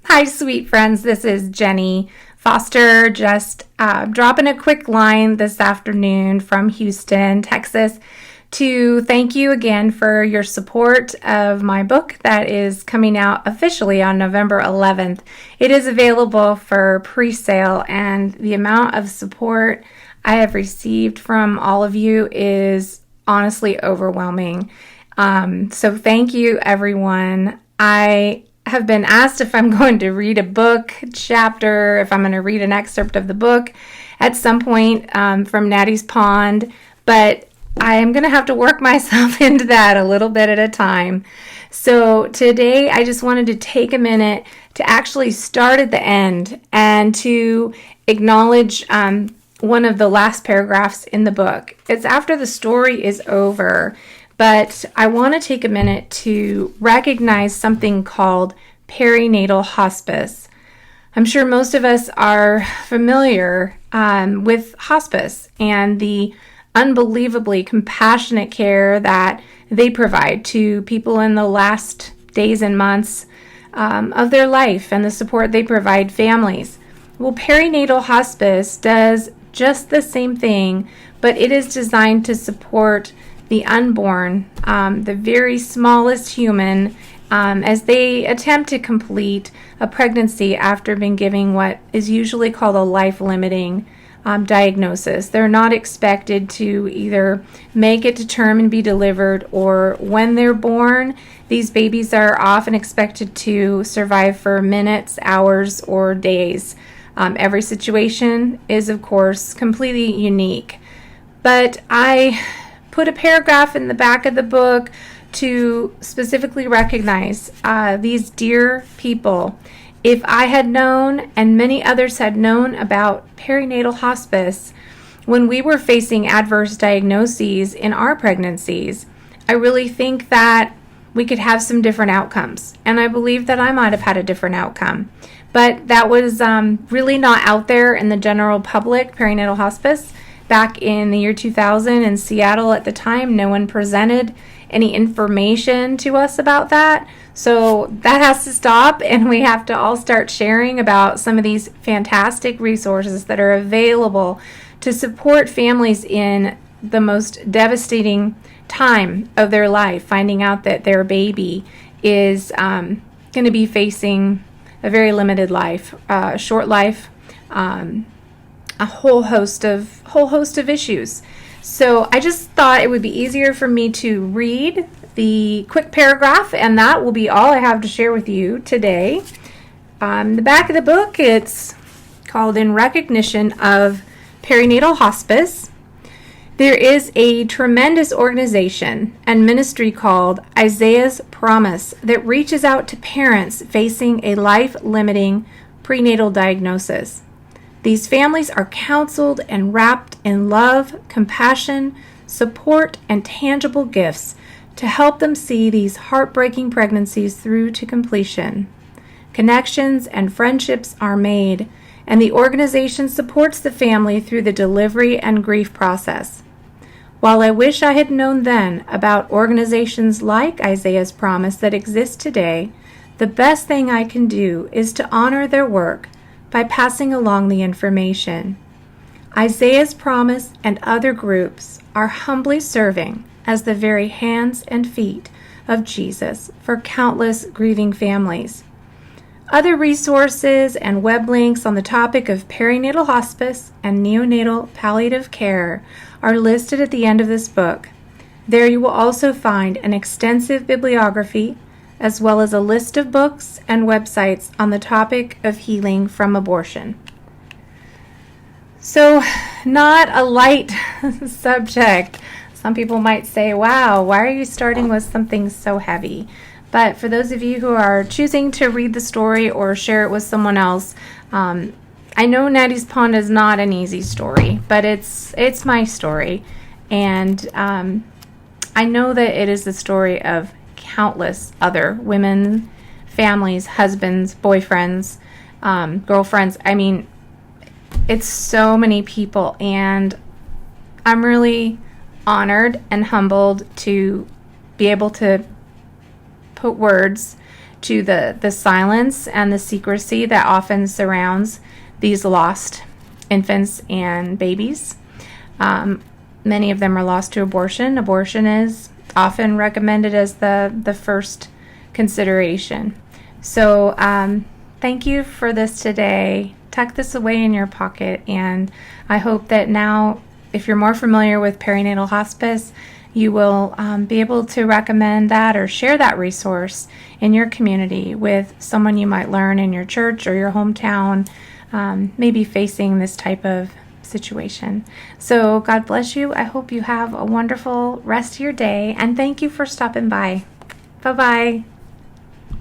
Hi, sweet friends. This is Jenny Foster, just dropping a quick line this afternoon from Houston, Texas, to thank you again for your support of my book that is coming out officially on November 11th. It is available for pre-sale, and the amount of support I have received from all of you is honestly overwhelming. So thank you, everyone. I have been asked if I'm going to read a book chapter, if I'm going to read an excerpt of the book at some point from Natty's Pond, but I am going to have to work myself into that a little bit at a time. So today I just wanted to take a minute to actually start at the end and to acknowledge one of the last paragraphs in the book. It's after the story is over, but I want to take a minute to recognize something called perinatal hospice. I'm sure most of us are familiar with hospice and the unbelievably compassionate care that they provide to people in the last days and months of their life, and the support they provide families. Well, perinatal hospice does just the same thing, but it is designed to support the unborn, the very smallest human, as they attempt to complete a pregnancy after being given what is usually called a life-limiting diagnosis. They're not expected to either make it to term and be delivered, or when they're born, these babies are often expected to survive for minutes, hours, or days. Every situation is, of course, completely unique. But I put a paragraph in the back of the book to specifically recognize these dear people. If I had known, and many others had known, about perinatal hospice when we were facing adverse diagnoses in our pregnancies, I really think that we could have some different outcomes. And I believe that I might have had a different outcome. But that was really not out there in the general public, perinatal hospice. Back in the year 2000 in Seattle at the time, no one presented any information to us about that. So that has to stop, and we have to all start sharing about some of these fantastic resources that are available to support families in the most devastating time of their life, finding out that their baby is going to be facing a very limited life, short life, a whole host of issues. So I just thought it would be easier for me to read the quick paragraph, and that will be all I have to share with you today. The back of the book, it's called In Recognition of Perinatal Hospice. There is a tremendous organization and ministry called Isaiah's Promise that reaches out to parents facing a life-limiting prenatal diagnosis. These families are counseled and wrapped in love, compassion, support, and tangible gifts to help them see these heartbreaking pregnancies through to completion. Connections and friendships are made, and the organization supports the family through the delivery and grief process. While I wish I had known then about organizations like Isaiah's Promise that exist today, the best thing I can do is to honor their work by passing along the information. Isaiah's Promise and other groups are humbly serving as the very hands and feet of Jesus for countless grieving families. Other resources and web links on the topic of perinatal hospice and neonatal palliative care are listed at the end of this book. There you will also find an extensive bibliography, as well as a list of books and websites on the topic of healing from abortion. So, not a light subject. Some people might say, wow, why are you starting with something so heavy? But for those of you who are choosing to read the story or share it with someone else, I know Natty's Pond is not an easy story, but it's my story. And I know that it is the story of countless other women, families, husbands, boyfriends, girlfriends. I mean, it's so many people, and I'm really honored and humbled to be able to put words to the silence and the secrecy that often surrounds these lost infants and babies. Many of them are lost to abortion. Abortion is often recommended as the first consideration. So thank you for this today. Tuck this away in your pocket, and I hope that now, if you're more familiar with perinatal hospice, you will be able to recommend that or share that resource in your community with someone you might learn in your church or your hometown, maybe facing this type of situation. So God bless you. I hope you have a wonderful rest of your day, and thank you for stopping by. Bye-bye.